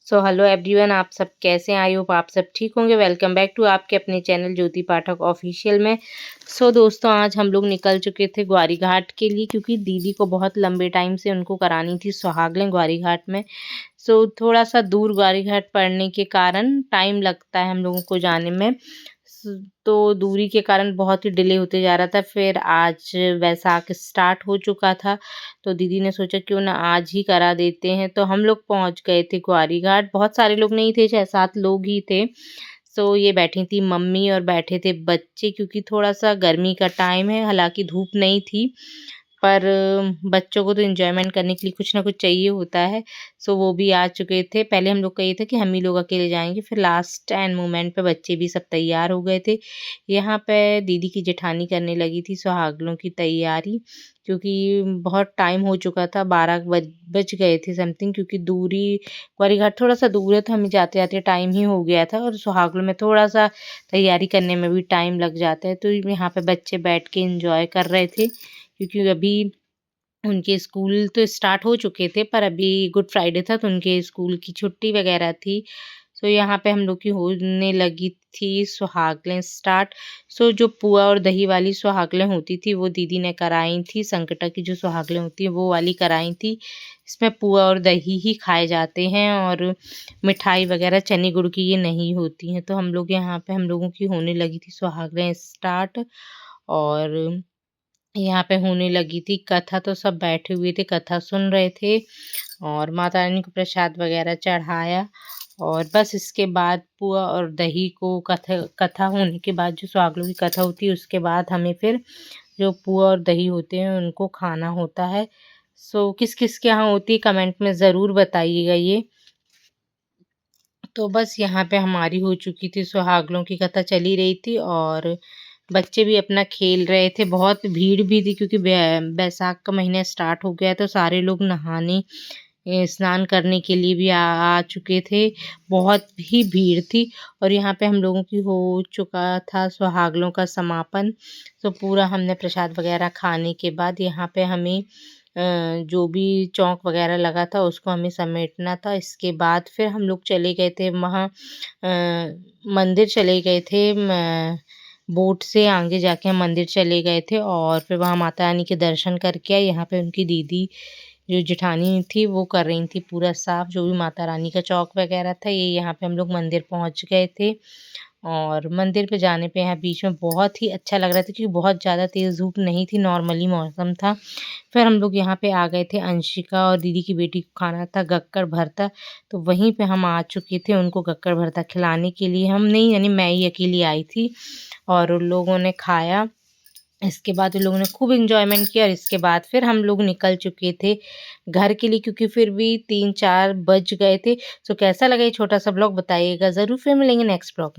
So hello everyone, आप सब कैसे हैं? आई होप आप सब ठीक होंगे। वेलकम बैक टू आपके अपने चैनल ज्योति पाठक ऑफिशियल में। सो दोस्तों, आज हम लोग निकल चुके थे ग्वारी घाट के लिए, क्योंकि दीदी को बहुत लंबे टाइम से उनको करानी थी सुहागलें ग्वारी घाट में। सो थोड़ा सा दूर ग्वारी घाट पड़ने के कारण टाइम लगता है हम लोगों को जाने में। तो दूरी के कारण बहुत ही डिले होते जा रहा था। फिर आज वैसाख स्टार्ट हो चुका था, तो दीदी ने सोचा क्यों ना आज ही करा देते हैं। तो हम लोग पहुंच गए थे ग्वारी घाट। बहुत सारे लोग नहीं थे, 6-7 लोग ही थे। सो ये बैठी थी मम्मी और बैठे थे बच्चे, क्योंकि थोड़ा सा गर्मी का टाइम है। हालांकि धूप नहीं थी, पर बच्चों को तो एंजॉयमेंट करने के लिए कुछ ना कुछ चाहिए होता है। सो वो भी आ चुके थे। पहले हम लोग का ये था कि हम ही लोग अकेले जाएंगे, फिर लास्ट एंड मोमेंट पे बच्चे भी सब तैयार हो गए थे। यहाँ पे दीदी की जेठानी करने लगी थी सुहागलों की तैयारी, क्योंकि बहुत टाइम हो चुका था, 12 बज गए थे समथिंग। क्योंकि दूरी ग्वारी घाट थोड़ा सा दूर है, तो हमें जाते जाते टाइम ही हो गया था, और सुहागलों में थोड़ा सा तैयारी करने में भी टाइम लग जाता है। तो यहाँ पे बच्चे बैठ के इंजॉय कर रहे थे, क्योंकि अभी उनके स्कूल तो स्टार्ट हो चुके थे, पर अभी गुड फ्राइडे था, तो उनके स्कूल की छुट्टी वगैरह थी। सो यहाँ पे हम लोग की होने लगी थी सुहागलें स्टार्ट। सो जो पुआ और दही वाली सुहागलें होती थी वो दीदी ने कराई थी। संकटा की जो सुहागलें होती हैं वो वाली कराई थी। इसमें पुआ और दही ही खाए जाते हैं, और मिठाई वगैरह चने गुड़ की ये नहीं होती हैं। तो हम लोग यहाँ पे हम लोगों की होने लगी थी सुहागलें स्टार्ट, और यहाँ पे होने लगी थी कथा। तो सब बैठे हुए थे, कथा सुन रहे थे, और माता रानी को प्रसाद वगैरह चढ़ाया। और बस इसके बाद पुआ और दही को कथा कथा होने के बाद, जो सुहागलों की कथा होती है उसके बाद हमें फिर जो पुआ और दही होते हैं उनको खाना होता है। सो किस किस के यहाँ होती है कमेंट में ज़रूर बताइएगा ये। तो बस यहाँ पे हमारी हो चुकी थी, सुहागलों की कथा चली रही थी, और बच्चे भी अपना खेल रहे थे। बहुत भीड़ भी थी, क्योंकि बैसाख का महीना स्टार्ट हो गया, तो सारे लोग नहाने स्नान करने के लिए भी आ चुके थे। बहुत ही भीड़ थी, और यहाँ पे हम लोगों की हो चुका था सुहागलों का समापन। तो पूरा हमने प्रसाद वगैरह खाने के बाद यहाँ पे हमें जो भी चौक वगैरह लगा था उसको हमें समेटना था। इसके बाद फिर हम लोग चले गए थे वहाँ, मंदिर चले गए थे। बोट से आगे जाके हम मंदिर चले गए थे, और फिर वहाँ माता रानी के दर्शन करके आए। यहाँ पे उनकी दीदी जो जेठानी थी वो कर रही थी पूरा साफ, जो भी माता रानी का चौक वगैरह था। ये यहाँ पे हम लोग मंदिर पहुँच गए थे, और मंदिर पे जाने पे यहाँ बीच में बहुत ही अच्छा लग रहा था, क्योंकि बहुत ज़्यादा तेज़ धूप नहीं थी, नॉर्मली मौसम था। फिर हम लोग यहाँ पे आ गए थे। अंशिका और दीदी की बेटी को खाना था गक्कड़ भरता, तो वहीं पे हम आ चुके थे उनको गक्कड़ भरता खिलाने के लिए। हम नहीं, यानी मैं ही अकेली आई थी, और उन लोगों ने खाया। इसके बाद उन लोगों ने खूब एंजॉयमेंट किया, और इसके बाद फिर हम लोग निकल चुके थे घर के लिए, क्योंकि फिर भी 3-4 बज गए थे। सो कैसा लगा ये छोटा सा ब्लॉग बताइएगा ज़रूर। फिर मिलेंगे नेक्स्ट ब्लॉग में।